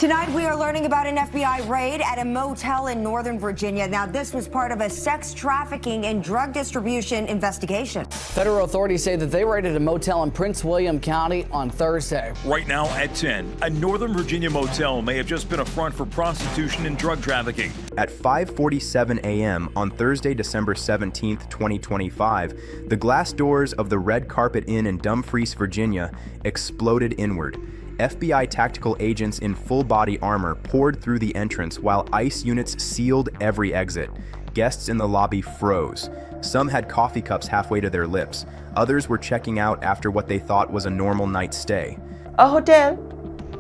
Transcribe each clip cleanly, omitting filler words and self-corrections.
Tonight, we are learning about an FBI raid at a motel in Northern Virginia. Now, this was part of a sex trafficking and drug distribution investigation. Federal authorities say that they raided a motel in Prince William County on Thursday. Right now at 10, a Northern Virginia motel may have just been a front for prostitution and drug trafficking. At 5:47 a.m. on Thursday, December 17, 2025, the glass doors of the Red Carpet Inn in Dumfries, Virginia, exploded inward. FBI tactical agents in full-body armor poured through the entrance while ICE units sealed every exit. Guests in the lobby froze. Some had coffee cups halfway to their lips. Others were checking out after what they thought was a normal night's stay. A hotel,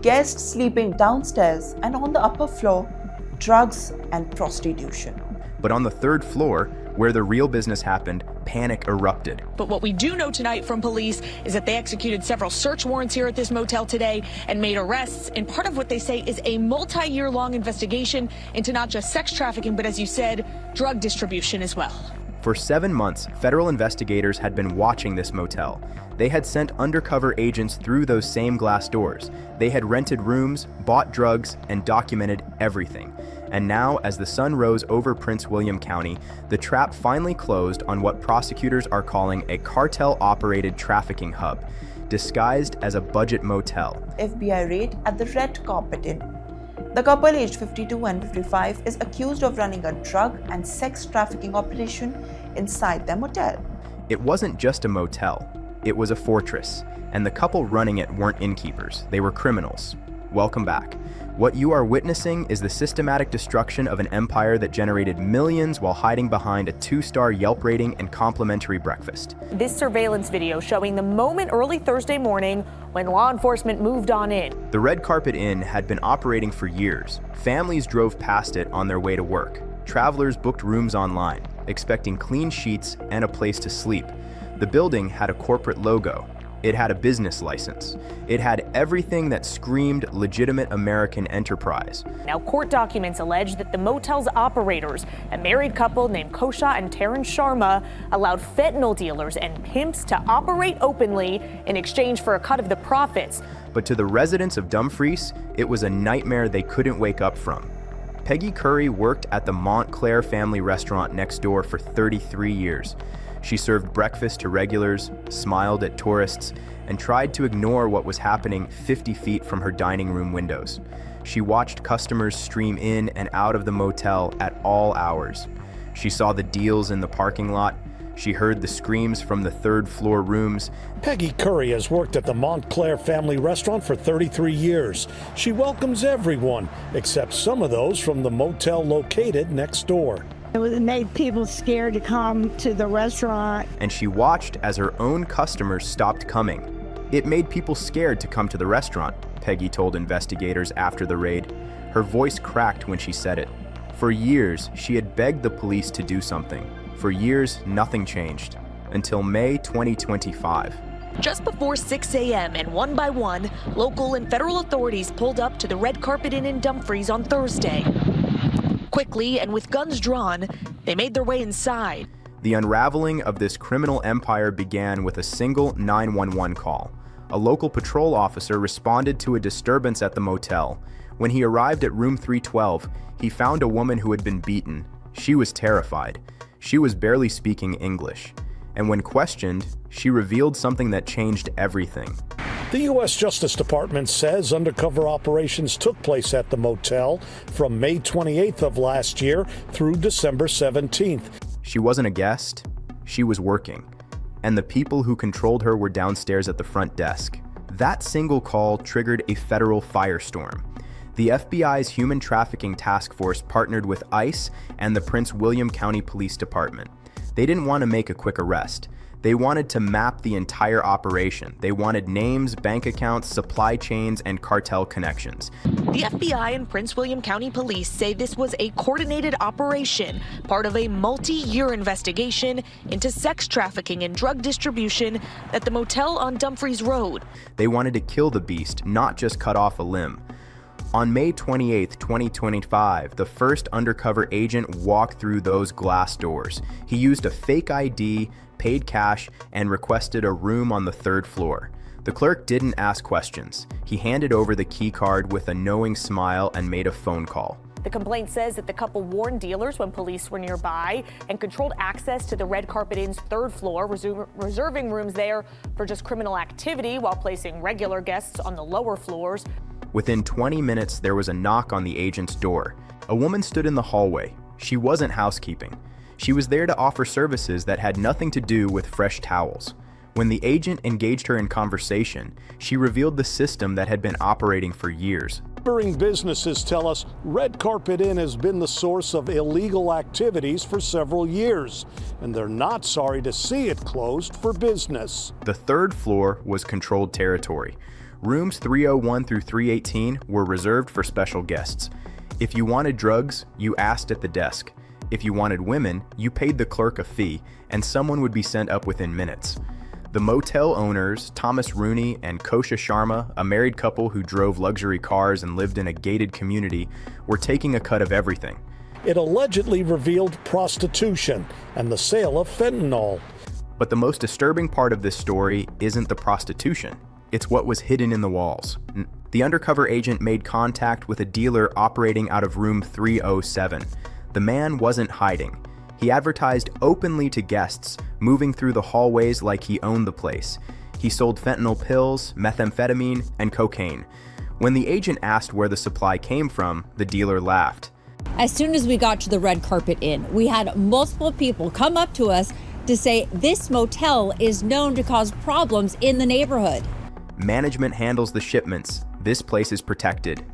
guests sleeping downstairs, and on the upper floor, drugs and prostitution. But on the third floor, where the real business happened, panic erupted. But what we do know tonight from police is that they executed several search warrants here at this motel today and made arrests in part of what they say is a multi-year-long investigation into not just sex trafficking, but as you said, drug distribution as well. For 7 months, federal investigators had been watching this motel. They had sent undercover agents through those same glass doors. They had rented rooms, bought drugs, and documented everything. And now, as the sun rose over Prince William County, the trap finally closed on what prosecutors are calling a cartel-operated trafficking hub, disguised as a budget motel. FBI raid at the Red Carpet Inn. The couple, aged 52 and 55, is accused of running a drug and sex trafficking operation inside their motel. It wasn't just a motel, it was a fortress, and the couple running it weren't innkeepers, they were criminals. Welcome back. What you are witnessing is the systematic destruction of an empire that generated millions while hiding behind a 2-star Yelp rating and complimentary breakfast. This surveillance video showing the moment early Thursday morning when law enforcement moved on in. The Red Carpet Inn had been operating for years. Families drove past it on their way to work. Travelers booked rooms online, expecting clean sheets and a place to sleep. The building had a corporate logo. It had a business license. It had everything that screamed legitimate American enterprise. Now, court documents allege that the motel's operators, a married couple named Kosha and Taryn Sharma, allowed fentanyl dealers and pimps to operate openly in exchange for a cut of the profits. But to the residents of Dumfries, it was a nightmare they couldn't wake up from. Peggy Curry worked at the Montclair family restaurant next door for 33 years. She served breakfast to regulars, smiled at tourists, and tried to ignore what was happening 50 feet from her dining room windows. She watched customers stream in and out of the motel at all hours. She saw the deals in the parking lot. She heard the screams from the third-floor rooms. Peggy Curry has worked at the Montclair family restaurant for 33 years. She welcomes everyone, except some of those from the motel located next door. It made people scared to come to the restaurant. And she watched as her own customers stopped coming. It made people scared to come to the restaurant, Peggy told investigators after the raid. Her voice cracked when she said it. For years, she had begged the police to do something. For years, nothing changed. Until May 2025. Just before 6 a.m. and one by one, local and federal authorities pulled up to the Red Carpet Inn in Dumfries on Thursday. Quickly and with guns drawn, they made their way inside. The unraveling of this criminal empire began with a single 911 call. A local patrol officer responded to a disturbance at the motel. When he arrived at room 312, he found a woman who had been beaten. She was terrified. She was barely speaking English. And when questioned, she revealed something that changed everything. The U.S. Justice Department says undercover operations took place at the motel from May 28th of last year through December 17th. She wasn't a guest, she was working. And the people who controlled her were downstairs at the front desk. That single call triggered a federal firestorm. The FBI's Human Trafficking Task Force partnered with ICE and the Prince William County Police Department. They didn't want to make a quick arrest. They wanted to map the entire operation. They wanted names, bank accounts, supply chains, and cartel connections. The FBI and Prince William County Police say this was a coordinated operation, part of a multi-year investigation into sex trafficking and drug distribution at the motel on Dumfries Road. They wanted to kill the beast, not just cut off a limb. On May 28, 2025, the first undercover agent walked through those glass doors. He used a fake ID, paid cash, and requested a room on the third floor. The clerk didn't ask questions. He handed over the key card with a knowing smile and made a phone call. The complaint says that the couple warned dealers when police were nearby and controlled access to the Red Carpet Inn's third floor, reserving rooms there for just criminal activity while placing regular guests on the lower floors. Within 20 minutes, there was a knock on the agent's door. A woman stood in the hallway. She wasn't housekeeping. She was there to offer services that had nothing to do with fresh towels. When the agent engaged her in conversation, she revealed the system that had been operating for years. Neighboring businesses tell us Red Carpet Inn has been the source of illegal activities for several years, and they're not sorry to see it closed for business. The third floor was controlled territory. Rooms 301 through 318 were reserved for special guests. If you wanted drugs, you asked at the desk. If you wanted women, you paid the clerk a fee, and someone would be sent up within minutes. The motel owners, Thomas Rooney and Kosha Sharma, a married couple who drove luxury cars and lived in a gated community, were taking a cut of everything. It allegedly revealed prostitution and the sale of fentanyl. But the most disturbing part of this story isn't the prostitution. It's what was hidden in the walls. The undercover agent made contact with a dealer operating out of room 307. The man wasn't hiding. He advertised openly to guests, moving through the hallways like he owned the place. He sold fentanyl pills, methamphetamine, and cocaine. When the agent asked where the supply came from, the dealer laughed. As soon as we got to the Red Carpet Inn, we had multiple people come up to us to say this motel is known to cause problems in the neighborhood. Management handles the shipments. This place is protected.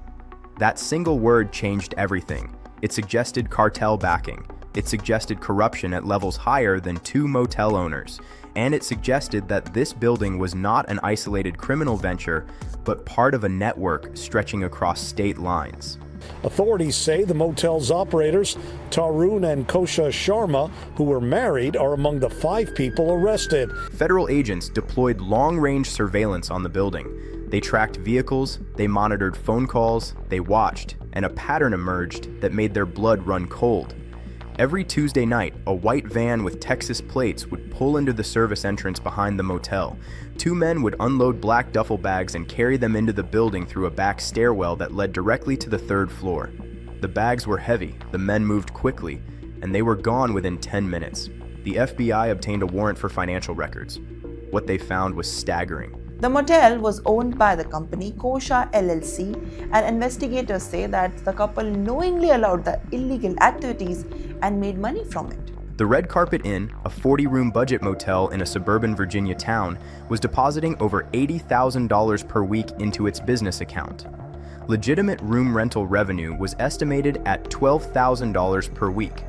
That single word changed everything. It suggested cartel backing. It suggested corruption at levels higher than two motel owners. And it suggested that this building was not an isolated criminal venture, but part of a network stretching across state lines. Authorities say the motel's operators, Tarun and Kosha Sharma, who were married, are among the 5 people arrested. Federal agents deployed long-range surveillance on the building. They tracked vehicles, they monitored phone calls, they watched, and a pattern emerged that made their blood run cold. Every Tuesday night, a white van with Texas plates would pull into the service entrance behind the motel. 2 men would unload black duffel bags and carry them into the building through a back stairwell that led directly to the 3rd floor. The bags were heavy, the men moved quickly, and they were gone within 10 minutes. The FBI obtained a warrant for financial records. What they found was staggering. The motel was owned by the company Kosha LLC, and investigators say that the couple knowingly allowed the illegal activities and made money from it. The Red Carpet Inn, a 40-room budget motel in a suburban Virginia town, was depositing over $80,000 per week into its business account. Legitimate room rental revenue was estimated at $12,000 per week.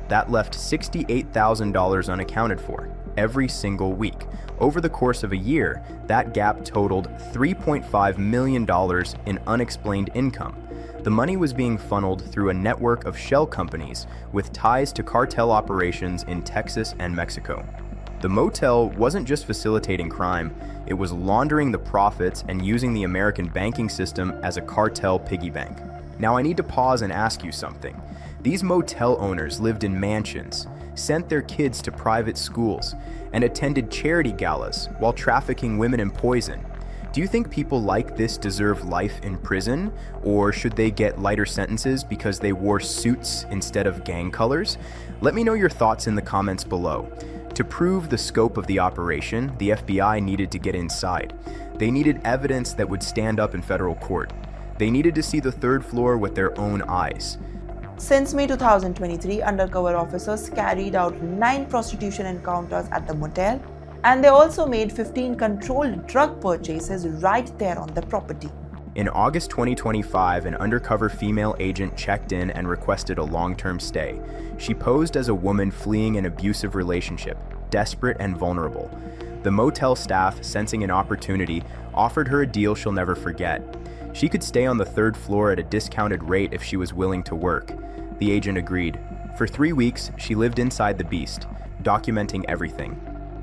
That left $68,000 unaccounted for every single week. Over the course of a year, that gap totaled $3.5 million in unexplained income. The money was being funneled through a network of shell companies with ties to cartel operations in Texas and Mexico. The motel wasn't just facilitating crime, it was laundering the profits and using the American banking system as a cartel piggy bank. Now I need to pause and ask you something. These motel owners lived in mansions, sent their kids to private schools, and attended charity galas while trafficking women in poison. Do you think people like this deserve life in prison, or should they get lighter sentences because they wore suits instead of gang colors? Let me know your thoughts in the comments below. To prove the scope of the operation, the FBI needed to get inside. They needed evidence that would stand up in federal court. They needed to see the 3rd floor with their own eyes. Since May 2023, undercover officers carried out 9 prostitution encounters at the motel, and they also made 15 controlled drug purchases right there on the property. In August 2025, an undercover female agent checked in and requested a long-term stay. She posed as a woman fleeing an abusive relationship, desperate and vulnerable. The motel staff, sensing an opportunity, offered her a deal she'll never forget. She could stay on the 3rd floor at a discounted rate if she was willing to work. The agent agreed. For 3 weeks, she lived inside the beast, documenting everything.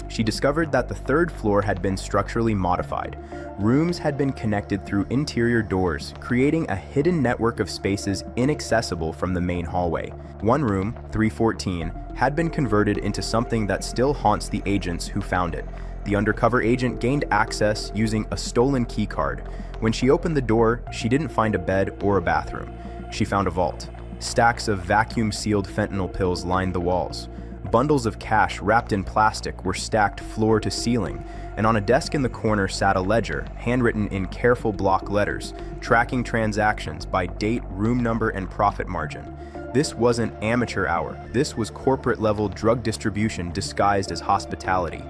She discovered that the 3rd floor had been structurally modified. Rooms had been connected through interior doors, creating a hidden network of spaces inaccessible from the main hallway. One room, 314, had been converted into something that still haunts the agents who found it, The undercover agent gained access using a stolen key card. When she opened the door, she didn't find a bed or a bathroom. She found a vault. Stacks of vacuum-sealed fentanyl pills lined the walls. Bundles of cash wrapped in plastic were stacked floor to ceiling, and on a desk in the corner sat a ledger, handwritten in careful block letters, tracking transactions by date, room number, and profit margin. This wasn't amateur hour. This was corporate-level drug distribution disguised as hospitality.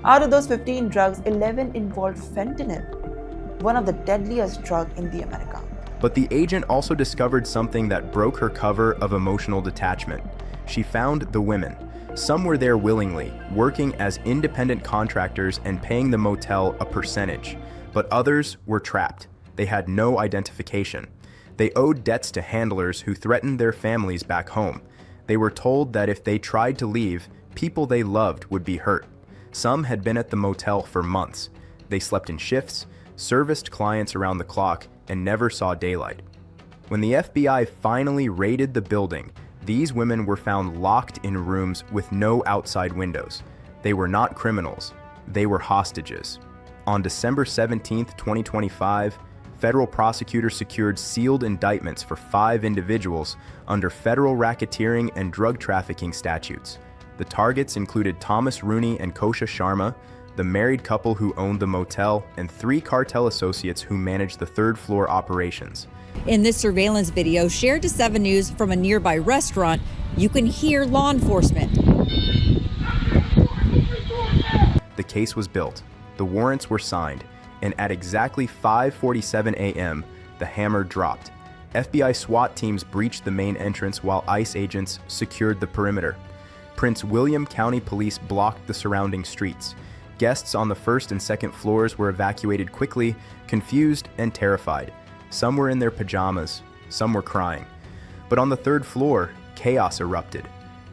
Out of those 15 drugs, 11 involved fentanyl, one of the deadliest drugs in the America. But the agent also discovered something that broke her cover of emotional detachment. She found the women. Some were there willingly, working as independent contractors and paying the motel a percentage. But others were trapped. They had no identification. They owed debts to handlers who threatened their families back home. They were told that if they tried to leave, people they loved would be hurt. Some had been at the motel for months. They slept in shifts, serviced clients around the clock, and never saw daylight. When the FBI finally raided the building, these women were found locked in rooms with no outside windows. They were not criminals. They were hostages. On December 17, 2025, federal prosecutors secured sealed indictments for 5 individuals under federal racketeering and drug trafficking statutes. The targets included Thomas Rooney and Kosha Sharma, the married couple who owned the motel, and 3 cartel associates who managed the third-floor operations. In this surveillance video shared to 7 News from a nearby restaurant, you can hear law enforcement. The case was built, the warrants were signed, and at exactly 5:47 a.m., the hammer dropped. FBI SWAT teams breached the main entrance while ICE agents secured the perimeter. Prince William County Police blocked the surrounding streets. Guests on the first and second floors were evacuated quickly, confused and terrified. Some were in their pajamas, some were crying. But on the third floor, chaos erupted.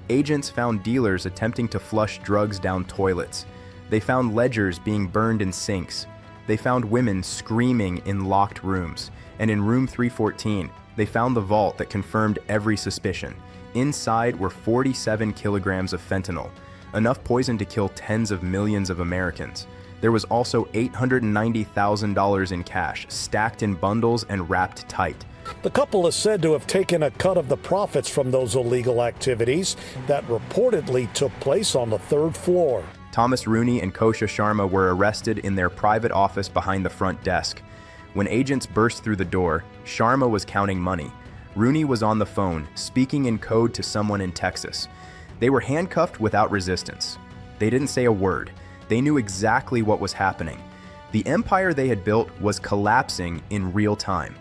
Agents found dealers attempting to flush drugs down toilets. They found ledgers being burned in sinks. They found women screaming in locked rooms. And in room 314, they found the vault that confirmed every suspicion. Inside were 47 kilograms of fentanyl, enough poison to kill tens of millions of Americans. There was also $890,000 in cash, stacked in bundles and wrapped tight. The couple is said to have taken a cut of the profits from those illegal activities that reportedly took place on the third floor. Thomas Rooney and Kosha Sharma were arrested in their private office behind the front desk. When agents burst through the door, Sharma was counting money. Rooney was on the phone, speaking in code to someone in Texas. They were handcuffed without resistance. They didn't say a word. They knew exactly what was happening. The empire they had built was collapsing in real time.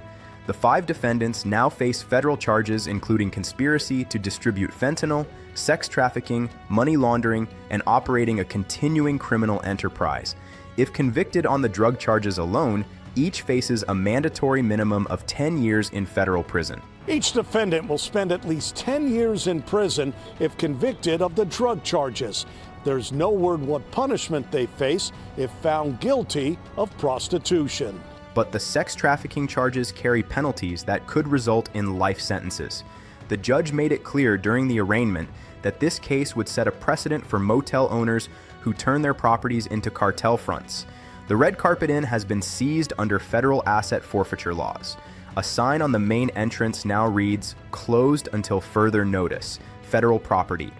The 5 defendants now face federal charges including conspiracy to distribute fentanyl, sex trafficking, money laundering, and operating a continuing criminal enterprise. If convicted on the drug charges alone, each faces a mandatory minimum of 10 years in federal prison. Each defendant will spend at least 10 years in prison if convicted of the drug charges. There's no word what punishment they face if found guilty of prostitution. But the sex trafficking charges carry penalties that could result in life sentences. The judge made it clear during the arraignment that this case would set a precedent for motel owners who turn their properties into cartel fronts. The Red Carpet Inn has been seized under federal asset forfeiture laws. A sign on the main entrance now reads, "Closed until further notice, federal property."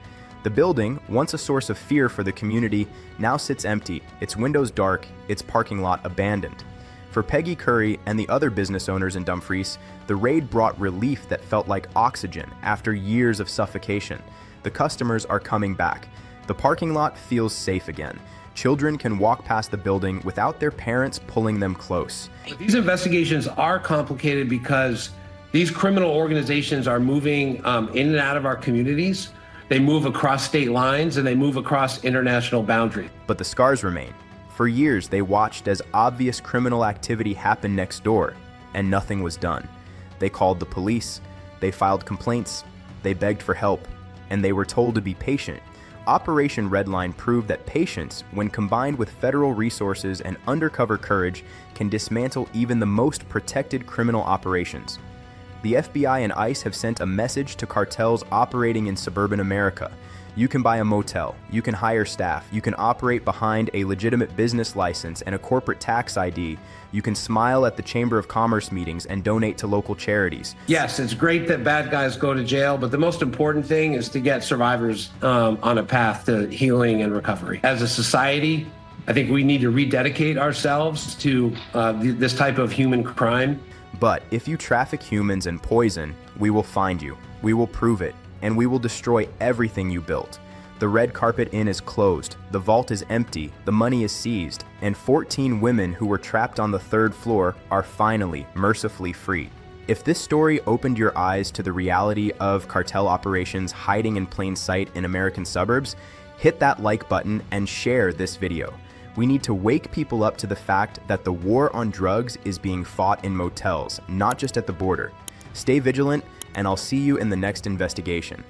The building, once a source of fear for the community, now sits empty, its windows dark, its parking lot abandoned. For Peggy Curry and the other business owners in Dumfries, the raid brought relief that felt like oxygen after years of suffocation. The customers are coming back. The parking lot feels safe again. Children can walk past the building without their parents pulling them close. These investigations are complicated because these criminal organizations are moving in and out of our communities. They move across state lines and they move across international boundaries. But the scars remain. For years, they watched as obvious criminal activity happened next door, and nothing was done. They called the police, they filed complaints, they begged for help, and they were told to be patient. Operation Redline proved that patience, when combined with federal resources and undercover courage, can dismantle even the most protected criminal operations. The FBI and ICE have sent a message to cartels operating in suburban America. You can buy a motel, you can hire staff, you can operate behind a legitimate business license and a corporate tax ID, you can smile at the Chamber of Commerce meetings and donate to local charities. Yes, it's great that bad guys go to jail, but the most important thing is to get survivors on a path to healing and recovery. As a society, I think we need to rededicate ourselves to this type of human crime. But if you traffic humans and poison, we will find you, we will prove it, and we will destroy everything you built. The Red Carpet Inn is closed, the vault is empty, the money is seized, and 14 women who were trapped on the 3rd floor are finally, mercifully freed. If this story opened your eyes to the reality of cartel operations hiding in plain sight in American suburbs, hit that like button and share this video. We need to wake people up to the fact that the war on drugs is being fought in motels, not just at the border. Stay vigilant, and I'll see you in the next investigation.